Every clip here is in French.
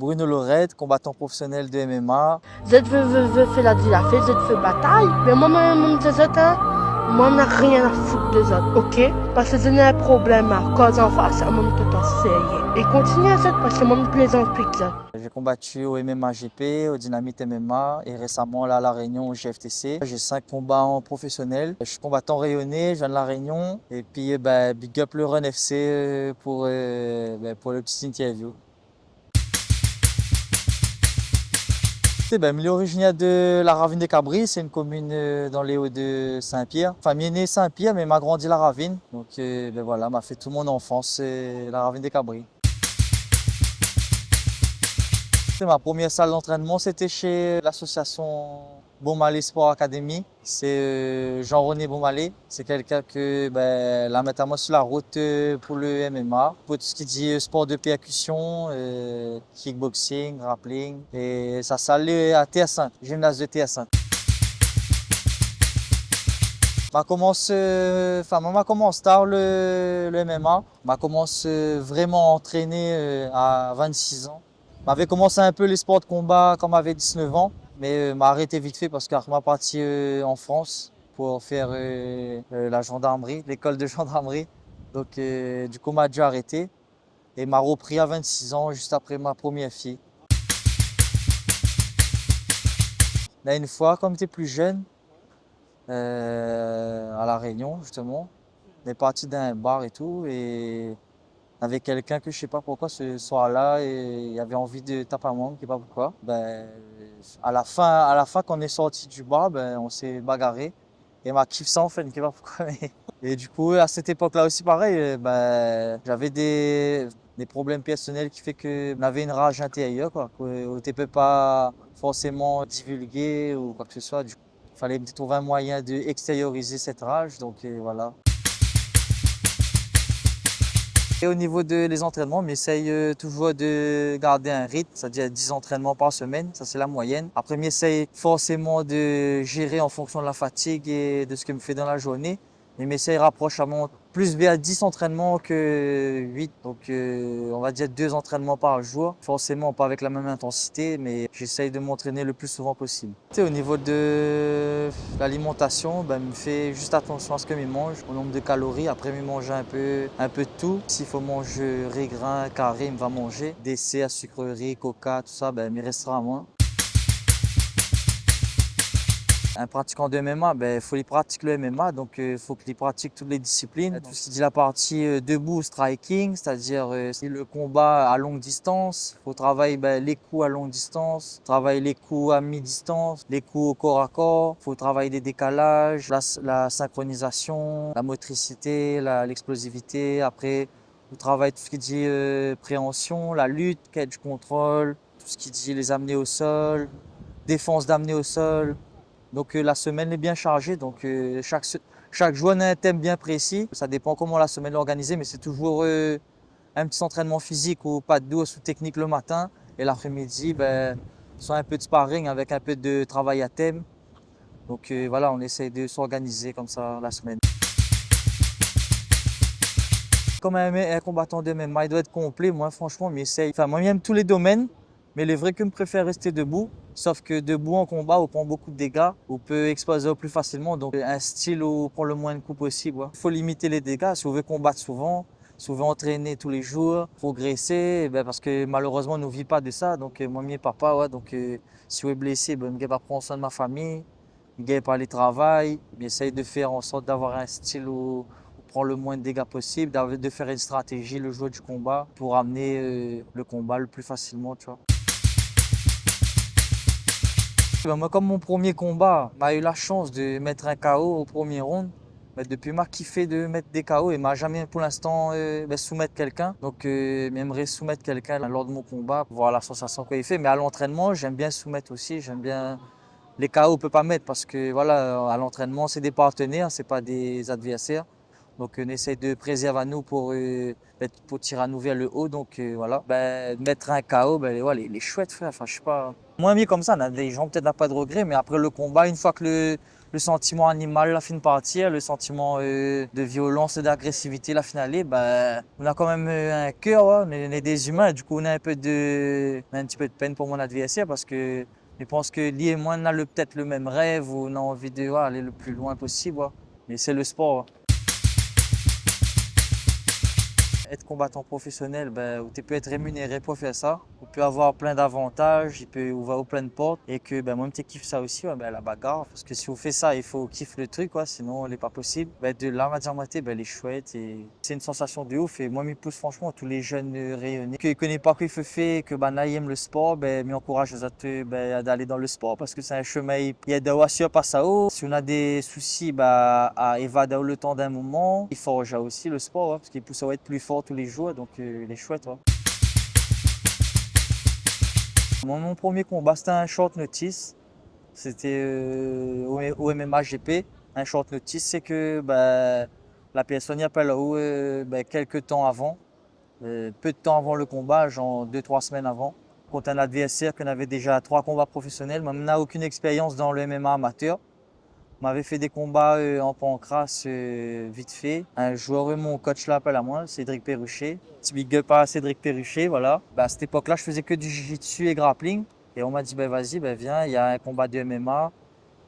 Bruno Lorette, combattant professionnel de MMA. Je veux faire la fête, je fais bataille. Mais moi, des autres, moi, je n'ai rien à foutre des autres, ok? Parce que je n'ai un problème à cause en face, à mon tout essayer. Et continue à ça parce que moi, je plaisante plus que ça. J'ai combattu au MMA GP, au Dynamite MMA et récemment là, à La Réunion au GFTC. J'ai 5 combats en professionnel. Je suis combattant rayonné, je viens de La Réunion. Et puis, big up le Run FC pour le petit interview. Je suis originaire de la Ravine des Cabris, c'est une commune dans les Hauts de Saint-Pierre. Famille est née Saint-Pierre, mais m'a grandi la Ravine. Donc voilà, m'a fait toute mon enfance, la Ravine des Cabris. Ma première salle d'entraînement, c'était chez l'association Beaumalais Sport Academy. C'est Jean-René Beaumalais. C'est quelqu'un que l'a mis à moi sur la route pour le MMA, pour tout ce qui dit sport de percussion, kickboxing, grappling. Et sa salle est à TS5, gymnase de TS5. Maman commence tard le MMA. M'a commencé vraiment à entraîner à 26 ans. M'avait commencé un peu les sports de combat quand j'avais 19 ans, mais m'a arrêté vite fait parce qu'elle m'a parti en France pour faire la gendarmerie, l'école de gendarmerie. Donc du coup m'a dû arrêter et m'a repris à 26 ans juste après ma première fille. Là une fois, comme j'étais plus jeune, à La Réunion justement, on est parti d'un bar et tout et avec quelqu'un que je sais pas pourquoi ce soir-là et il avait envie de taper à moi, je sais pas pourquoi. À la fin quand on est sorti du bar, on s'est bagarré et m'a kiffé ça en fait, je sais pas pourquoi. Et du coup à cette époque-là aussi pareil, j'avais des problèmes personnels qui fait que j'avais une rage intérieure quoi, que tu peux pas forcément divulguer ou quoi que ce soit. Du coup, il fallait trouver un moyen de extérioriser cette rage, donc voilà. Et au niveau des entraînements, on essaye toujours de garder un rythme, c'est-à-dire 10 entraînements par semaine, ça c'est la moyenne. Après, on essaye forcément de gérer en fonction de la fatigue et de ce que me fait dans la journée. Mais on essaye rapprochement plus vers 10 entraînements que 8, donc on va dire 2 entraînements par jour. Forcément pas avec la même intensité, mais j'essaye de m'entraîner le plus souvent possible. Au niveau de l'alimentation, je me fais juste attention à ce que je mange, au nombre de calories. Après, je mange un peu de tout. S'il faut manger riz, grain, carré, je vais manger. Desserts, sucreries, coca, tout ça, il restera à moi. Un pratiquant de MMA, il faut qu'il pratique le MMA, donc il faut qu'il pratique toutes les disciplines. Tout ce qui dit la partie debout, striking, c'est-à-dire le combat à longue distance. Il faut travailler les coups à longue distance, travailler les coups à mi-distance, les coups au corps à corps. Il faut travailler des décalages, la synchronisation, la motricité, l'explosivité. Après, on travaille tout ce qui dit préhension, la lutte, catch control, tout ce qui dit les amener au sol, défense d'amener au sol. Donc la semaine est bien chargée, donc chaque jour on a un thème bien précis. Ça dépend comment la semaine est organisée, mais c'est toujours un petit entraînement physique ou pas de dos ou technique le matin. Et l'après-midi, soit un peu de sparring avec un peu de travail à thème. Donc voilà, on essaie de s'organiser comme ça la semaine. Comme un combattant de MMA, il doit être complet. Moi franchement, moi j'aime tous les domaines. Mais il est vrai que je préfère rester debout, sauf que debout en combat, on prend beaucoup de dégâts, on peut exploser plus facilement, donc un style où on prend le moins de coups possible. Il faut limiter les dégâts, si on veut combattre souvent, si on veut entraîner tous les jours, progresser, parce que malheureusement, on ne vit pas de ça, donc moi, mes papa, donc si on est blessé, je ne vais pas prendre soin de ma famille, je ne vais pas aller travailler, j'essaye de faire en sorte d'avoir un style où on prend le moins de dégâts possible, de faire une stratégie le jour du combat pour amener le combat le plus facilement, tu vois. Moi, comme mon premier combat m'a eu la chance de mettre un KO au premier round, depuis m'a kiffé de mettre des KO et m'a jamais pour l'instant soumettre quelqu'un. Donc j'aimerais soumettre quelqu'un lors de mon combat pour voir la sensation qu'il fait. Mais à l'entraînement, j'aime bien soumettre aussi. J'aime bien les KO, on peut pas mettre parce que voilà, à l'entraînement, c'est des partenaires, c'est pas des adversaires. Donc on essaie de préserver à nous pour tirer à nous vers le haut. Donc voilà, mettre un KO, voilà, il est chouette frère. Enfin, je sais pas. Moins mis comme ça, on a des gens peut-être n'ont pas de regret, mais après le combat, une fois que le sentiment animal la fin partie, le sentiment de violence et d'agressivité la finale, bah, on a quand même un cœur, ouais, on est des humains, du coup on a un petit peu de peine pour mon adversaire parce que je pense que lui et moi on a peut-être le même rêve ou on a envie de aller le plus loin possible, ouais. Mais c'est le sport. Ouais. Être combattant professionnel, ben, tu peux être rémunéré pour faire ça. Tu peux avoir plein d'avantages, il peut ouvrir plein de portes. Et que ben, moi, je kiffe ça aussi, ouais, ben, la bagarre. Parce que si on fait ça, il faut kiffer le truc, quoi, sinon, il n'est pas possible. Ben, de là, ma moitié, ben, elle est chouette. Et c'est une sensation de ouf. Et moi, je pousse franchement à tous les jeunes rayonnés qui ne connaissent pas quoi il faut faire, que ben, là, ils aiment le sport, ben, m'encourage aux autres ben, d'aller dans le sport parce que c'est un chemin. Il y a des voitures pas ça haut. Si on a des soucis, ben, à évader le temps d'un moment, il forge aussi le sport, ouais, parce qu'il pousse à être plus fort tous les jours, donc il est chouette. Ouais. Mon premier combat, c'était un short notice. C'était au MMA GP. Un short notice, c'est que bah, la personne y appelle là-haut quelques temps avant, peu de temps avant le combat, genre 2-3 semaines avant, contre un adversaire qu'on avait déjà 3 combats professionnels. Moi, on n'a aucune expérience dans le MMA amateur. On m'avait fait des combats en pancrace vite fait. Un joueur, mon coach l'appelle à moi, Cédric Perruchet. Petit big up à Cédric Perruchet, voilà. Bah, à cette époque-là, je faisais que du jiu-jitsu et grappling. Et on m'a dit, bah, vas-y, bah, viens, il y a un combat de MMA.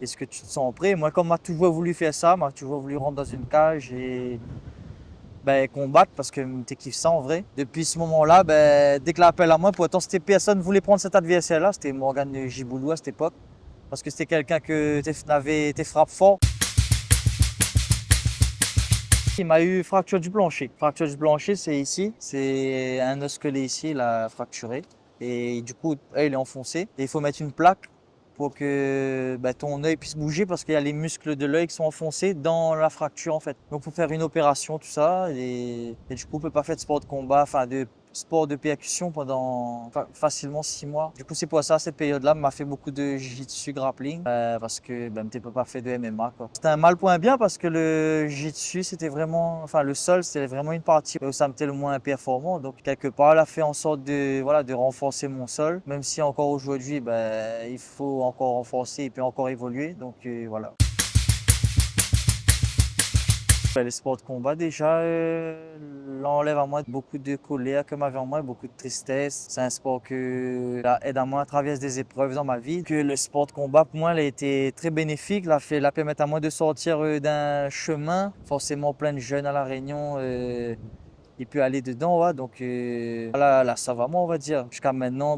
Est-ce que tu te sens prêt? Moi, comme m'a toujours voulu faire ça, m'a toujours voulu rentrer dans une cage et combattre parce que je kiffe ça en vrai. Depuis ce moment-là, dès que l'appel à moi, pour autant, personne ne voulait prendre cet adversaire-là. C'était Morgan Giboulou à cette époque. Parce que c'était quelqu'un que tu frappes fort. Il m'a eu fracture du plancher. Fracture du plancher, c'est ici. C'est un os squelette ici, il a fracturé. Et du coup, il est enfoncé. Et il faut mettre une plaque pour que ton œil puisse bouger parce qu'il y a les muscles de l'œil qui sont enfoncés dans la fracture en fait. Donc il faut faire une opération, tout ça. Et du coup, on peut pas faire de sport de combat, enfin de sport de percussion pendant facilement 6 mois. Du coup, c'est pour ça, cette période-là, m'a fait beaucoup de jiu-jitsu grappling parce que tu peux pas faire de MMA. C'était un mal pour un bien parce que le jiu-jitsu, c'était vraiment, enfin le sol, c'était vraiment une partie où ça me était le moins performant. Donc quelque part, elle a fait en sorte de renforcer mon sol, même si encore aujourd'hui, il faut encore renforcer et puis encore évoluer. Donc voilà. Les sports de combat, déjà, l'enlève à moi beaucoup de colère que m'avait en moi, beaucoup de tristesse. C'est un sport que aide à moi à traverser des épreuves dans ma vie. Que le sport de combat, pour moi, il a été très bénéfique. La permet à moi de sortir d'un chemin, forcément plein de jeunes à La Réunion. Il peut aller dedans, ouais. Donc là, ça va moi, on va dire. Jusqu'à maintenant,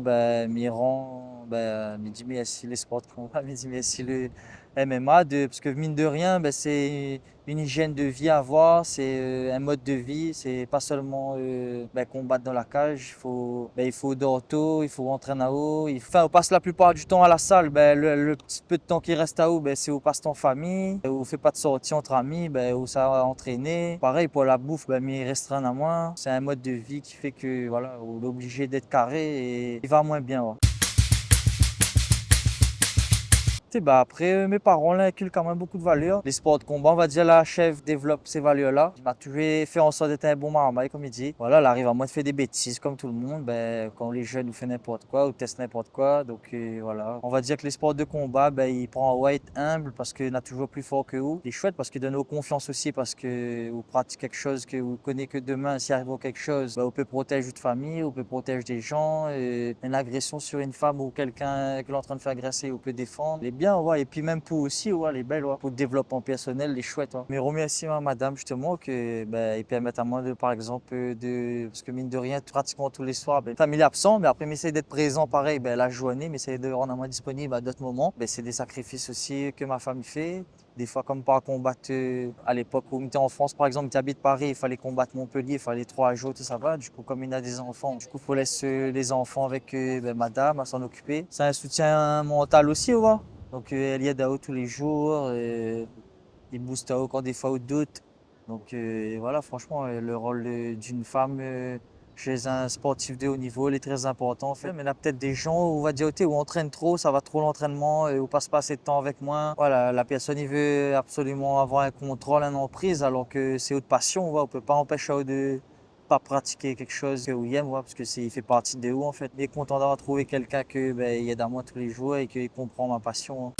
Miran, me dit merci les sports de combat, me dit merci le MMA, parce que mine de rien, c'est une hygiène de vie à avoir, c'est un mode de vie, c'est pas seulement combattre dans la cage, il faut dormir tôt, il faut rentrer en haut, on passe la plupart du temps à la salle, le petit peu de temps qui reste à haut, c'est où passe en famille, où on fait pas de sortie entre amis, où ça va entraîner. Pareil pour la bouffe, mais il restreint à moins. C'est un mode de vie qui fait que voilà, on est obligé d'être carré et il va moins bien. Ouais. Après, mes parents inculquent quand même beaucoup de valeurs. Les sports de combat, on va dire, la chef développe ces valeurs-là. Il m'a toujours fait en sorte d'être un bon marmaille, comme il dit. Voilà, elle arrive à moi de faire des bêtises, comme tout le monde. Quand les jeunes nous font n'importe quoi ou testent n'importe quoi. Donc voilà. On va dire que les sports de combat, il prend à être humble parce qu'il a toujours plus fort que vous. C'est chouette parce qu'il donne aux confiance aussi parce que vous pratiquez quelque chose que vous connaissez que demain, s'il arrive quelque chose, vous peut protéger votre famille, vous peut protéger des gens. Une agression sur une femme ou quelqu'un que l'on est en train de faire agresser, vous peut défendre. Bien, ouais. Et puis même pour aussi, ouais, les belles, ouais. Pour le développement personnel, les chouettes. Ouais. Mais remercie à madame justement que ils permettent à moi de, par exemple, parce que mine de rien, pratiquement tous les soirs, famille est absent, mais après m'essayer d'être présent pareil, la journée, m'essayer de rendre à moi disponible à d'autres moments. C'est des sacrifices aussi que ma famille fait. Des fois, comme par combattre à l'époque où on était en France, par exemple, tu habites Paris, il fallait combattre Montpellier, il fallait 3 jours, tout ça va. Du coup, comme il a des enfants, du coup, il faut laisser les enfants avec madame à s'en occuper. C'est un soutien mental aussi, ouais. Donc elle y aide à eux tous les jours, il booste à eux quand des fois ou d'autres. Donc voilà, franchement, le rôle d'une femme chez un sportif de haut niveau, il est très important en fait. Mais il y a peut-être des gens où on va dire, où on entraîne trop, ça va trop l'entraînement, où on passe pas assez de temps avec moi. Voilà, la personne il veut absolument avoir un contrôle, une emprise, alors que c'est autre passion, on peut pas empêcher de pas pratiquer quelque chose que il aime, parce que il fait partie de où en fait. Il est content d'avoir trouvé quelqu'un que il aide à moi tous les jours et qu'il comprend ma passion.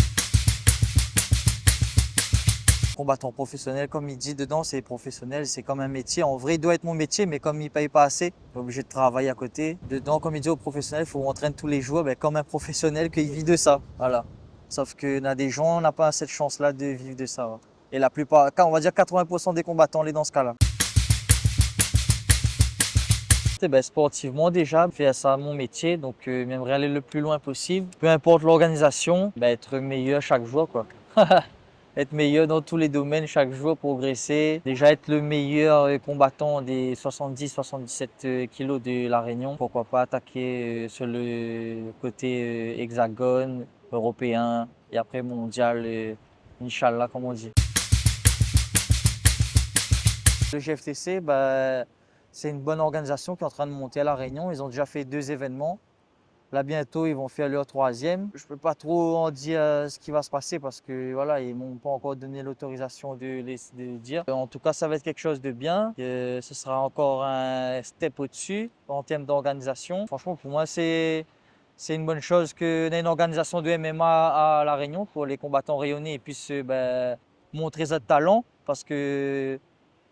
Combattant professionnel, comme il dit dedans, c'est professionnel, c'est comme un métier. En vrai, il doit être mon métier, mais comme il ne paye pas assez, je suis obligé de travailler à côté. Dedans, comme il dit aux professionnels, il faut qu'on entraîne tous les jours, ben, comme un professionnel qui vit de ça. Voilà. Sauf que a des gens, on n'a pas cette chance-là de vivre de ça. Ouais. Et la plupart, on va dire 80% des combattants, on est dans ce cas-là. Ben, sportivement déjà, je fais ça mon métier, donc j'aimerais aller le plus loin possible. Peu importe l'organisation, ben, être meilleur chaque jour, quoi. Être meilleur dans tous les domaines chaque jour, progresser. Déjà être le meilleur combattant des 70-77 kilos de La Réunion. Pourquoi pas attaquer sur le côté hexagone, européen et après mondial, Inch'Allah, comme on dit. Le GFTC, bah, c'est une bonne organisation qui est en train de monter à La Réunion. Ils ont déjà fait 2 événements. Là, bientôt, ils vont faire leur 3e. Je ne peux pas trop en dire ce qui va se passer parce que voilà, ils m'ont pas encore donné l'autorisation de dire. En tout cas, ça va être quelque chose de bien. Ce sera encore un step au-dessus en termes d'organisation. Franchement, pour moi, c'est une bonne chose qu'on ait une organisation de MMA à La Réunion pour les combattants rayonnés et puissent montrer leur talent parce que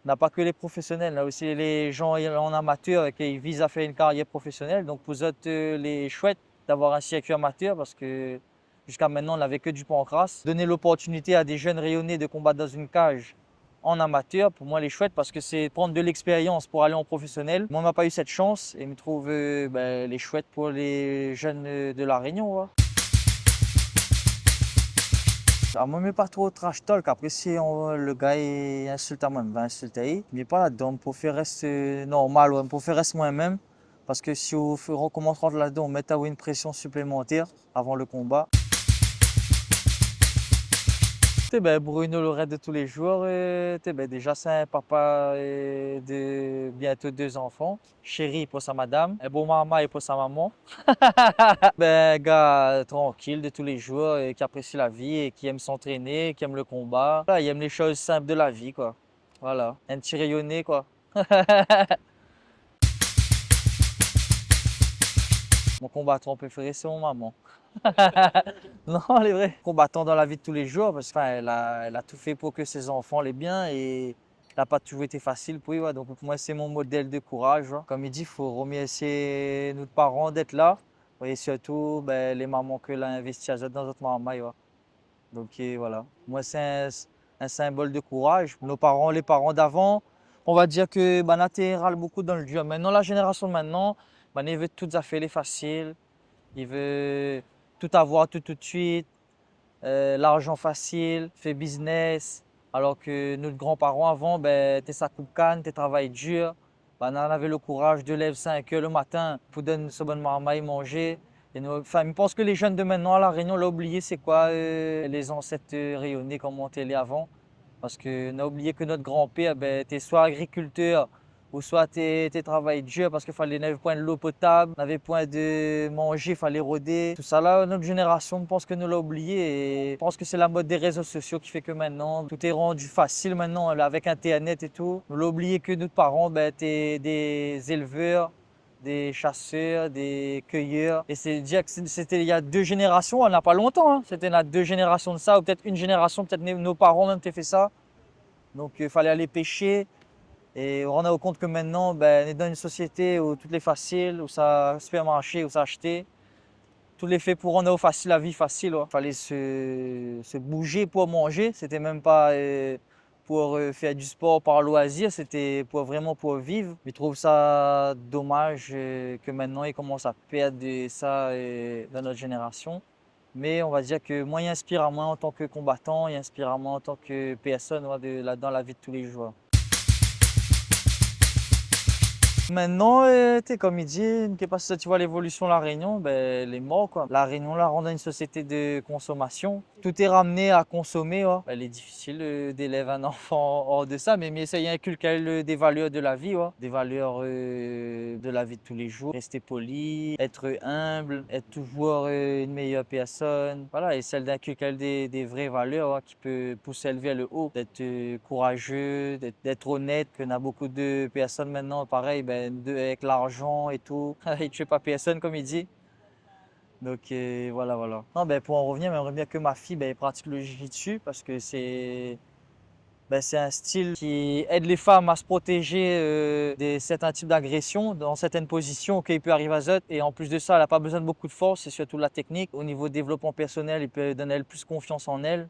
on n'a pas que les professionnels, on a aussi les gens en amateur qui visent à faire une carrière professionnelle. Donc pour eux, les chouettes d'avoir un circuit amateur parce que jusqu'à maintenant, on n'avait que du pancrace. Donner l'opportunité à des jeunes rayonnés de combattre dans une cage en amateur, pour moi, les chouettes parce que c'est prendre de l'expérience pour aller en professionnel. Moi, on n'a pas eu cette chance et je me trouve les chouettes pour les jeunes de La Réunion. Ouais. Alors, moi, je ne mets pas trop trash talk. Après, si le gars il insulte à moi, il va insulter. Mais pas là-dedans. Pour faire rester normal, ouais, pour faire rester moi-même. Parce que si on recommence là-dedans, on met une pression supplémentaire avant le combat. Bruno Lorette de tous les jours, déjà c'est un papa de bientôt 2 enfants. Chéri pour sa madame, un bon maman et pour sa maman. Un gars tranquille de tous les jours, qui apprécie la vie et qui aime s'entraîner, qui aime le combat. Voilà, il aime les choses simples de la vie, quoi. Voilà, un petit rayonné, quoi. Mon combattant préféré, c'est mon maman. Non, elle est vraie. Combattant dans la vie de tous les jours, parce qu'elle elle a tout fait pour que ses enfants l'aient bien et ça n'a pas toujours été facile pour lui. Ouais. Donc pour moi, c'est mon modèle de courage. Ouais. Comme il dit, il faut remercier nos parents d'être là. Et surtout, les mamans que l'a investi dans notre maman. Ouais. Donc voilà. Moi, c'est un symbole de courage. Nos parents, les parents d'avant, on va dire que Banaté râle beaucoup dans le dur. Maintenant, la génération de maintenant, ils veut tout à fait les faciles. Il veut tout avoir tout de suite, l'argent facile, fait business. Alors que nos grands-parents avant, tu ça coupe canne, tu travailles dur. On avait le courage de lever 5 heures le matin pour donner ce bon marmaille manger. Et je pense que les jeunes de maintenant à La Réunion, l'ont oublié, c'est quoi les ancêtres rayonnés comme on était avant. Parce qu'on a oublié que notre grand-père, était soit agriculteur, ou soit tu travailles dur parce qu'il fallait n'avait point de l'eau potable, n'avait point de manger, il fallait rôder. Tout ça là, notre génération, je pense que nous l'a oublié et je pense que c'est la mode des réseaux sociaux qui fait que maintenant, tout est rendu facile maintenant là, avec Internet et tout. Nous l'a oublié que nos parents étaient des éleveurs, des chasseurs, des cueilleurs. Et c'est dire que c'était il y a 2 générations, on n'a pas longtemps. Hein. C'était la 2 générations de ça, ou peut-être une génération, peut-être nos parents même ont fait ça. Donc il fallait aller pêcher. Et on rend compte que maintenant, on est dans une société où tout est facile, où ça supermarché, où ça acheter. Tout est fait pour rendre facile la vie facile. Il fallait se bouger pour manger. C'était même pas pour faire du sport par loisir, c'était vraiment pour vivre. Je trouve ça dommage que maintenant ils commencent à perdre ça dans notre génération. Mais on va dire que moi, il inspire à moi en tant que combattant, il inspire à moi en tant que personne dans la vie de tous les jours. Maintenant, comme il dit, parce que tu vois l'évolution de La Réunion, elle est morte, quoi. La Réunion, là, rend une société de consommation. Tout est ramené à consommer. Ouais. Il est difficile d'élever un enfant hors de ça, mais essayer d'inculquer des valeurs de la vie, ouais. Des valeurs de la vie de tous les jours. Rester poli, être humble, être toujours une meilleure personne. Voilà, et celle d'inculquer des vraies valeurs ouais, qui peut pousser vers le haut. D'être courageux, d'être honnête, qu'on a beaucoup de personnes maintenant, pareil, avec l'argent et tout. Il ne tue pas personne, comme il dit. Donc voilà. Non, pour en revenir, j'aimerais bien que ma fille pratique le jiu-jitsu parce que c'est Ben, c'est un style qui aide les femmes à se protéger de certains types d'agressions dans certaines positions qu'il peut arriver à Zot. Et en plus de ça, elle n'a pas besoin de beaucoup de force, c'est surtout de la technique. Au niveau développement personnel, il peut donner elle plus confiance en elle.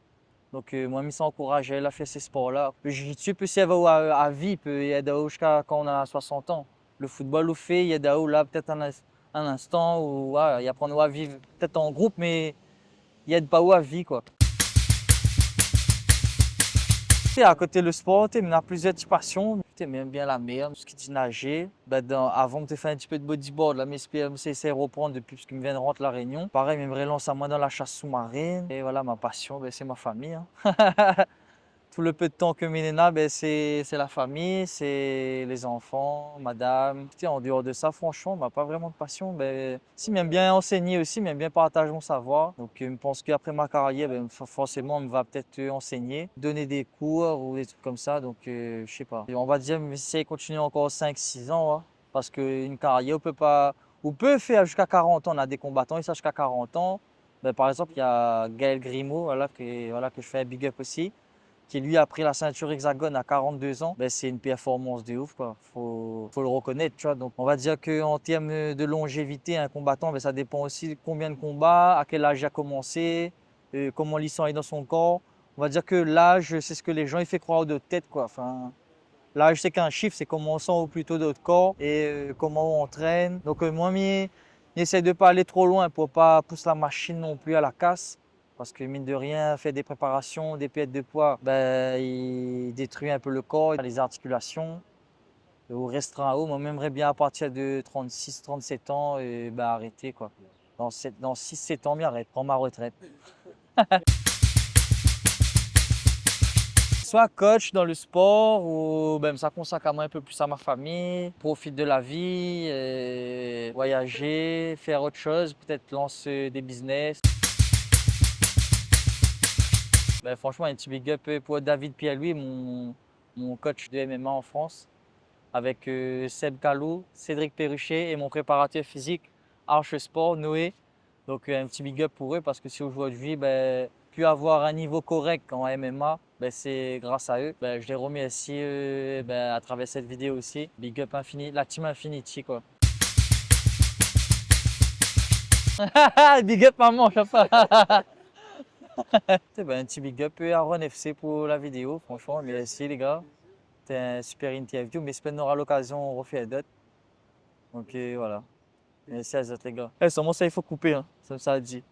Donc moi, je encourage elle à faire ces sports-là. Le jiu-jitsu peut servir à vie, peut aider jusqu'à quand on a 60 ans. Le football, au fait, il aide là peut-être un instant où il apprend à vivre peut-être en groupe, mais il aide pas à vie, quoi. À côté le sport, tu as plusieurs passions. Tu aimes bien la mer, tout ce qui dit nager. Avant de faire un petit peu de bodyboard, là, mais c'est reprendre depuis que je viens de rentrer à La Réunion. Pareil, je me relance à moi dans la chasse sous-marine. Et voilà, ma passion, c'est ma famille. Hein. Tout le peu de temps que Milena, c'est la famille, c'est les enfants, madame. En dehors de ça, franchement, pas vraiment de passion. Si, j'aime bien enseigner aussi, j'aime bien partager mon savoir. Donc, je pense qu'après ma carrière, forcément, on va peut-être enseigner, donner des cours ou des trucs comme ça. Donc, je sais pas. Et on va dire, essayer de continuer encore 5-6 ans. Hein, parce qu'une carrière, on peut faire jusqu'à 40 ans. On a des combattants, ils savent jusqu'à 40 ans. Par exemple, il y a Gaël Grimaud, que je fais un big up aussi, qui lui a pris la ceinture hexagone à 42 ans, c'est une performance de ouf, quoi. Faut le reconnaître, tu vois. Donc on va dire qu'en termes de longévité, un combattant, ça dépend aussi de combien de combats, à quel âge il a commencé, comment l'histoire est dans son corps. On va dire que l'âge, c'est ce que les gens ils font croire de tête, quoi. Enfin, l'âge, c'est qu'un chiffre, c'est comment on sent au plutôt de notre corps et comment on entraîne. Donc moi, j'essaie de ne pas aller trop loin pour ne pas pousser la machine non plus à la casse. Parce que mine de rien, faire des préparations, des pertes de poids, il détruit un peu le corps, les articulations. Ou restreint haut, moi j'aimerais bien à partir de 36-37 ans arrêter, quoi. Dans 6-7 ans, j'arrête, prends ma retraite. Soit coach dans le sport ou ça consacre à moi un peu plus à ma famille, profite de la vie, voyager, faire autre chose, peut-être lancer des business. Franchement, un petit big up pour David Pierre-Louis, mon coach de MMA en France, avec Seb Kalou, Cédric Perruchet et mon préparateur physique Arche Sport, Noé. Donc un petit big up pour eux parce que si aujourd'hui, pu avoir un niveau correct en MMA, c'est grâce à eux. Je les remercie à travers cette vidéo aussi. Big up infini, la team Infinity, quoi. Big up maman, je sais pas. Un petit big up à Ron FC pour la vidéo, franchement, merci les gars. C'était un super interview, mais j'espère qu'on aura l'occasion de refaire d'autres. Donc voilà. Merci à vous les gars. Sûrement ça il faut couper, hein. Ça dit.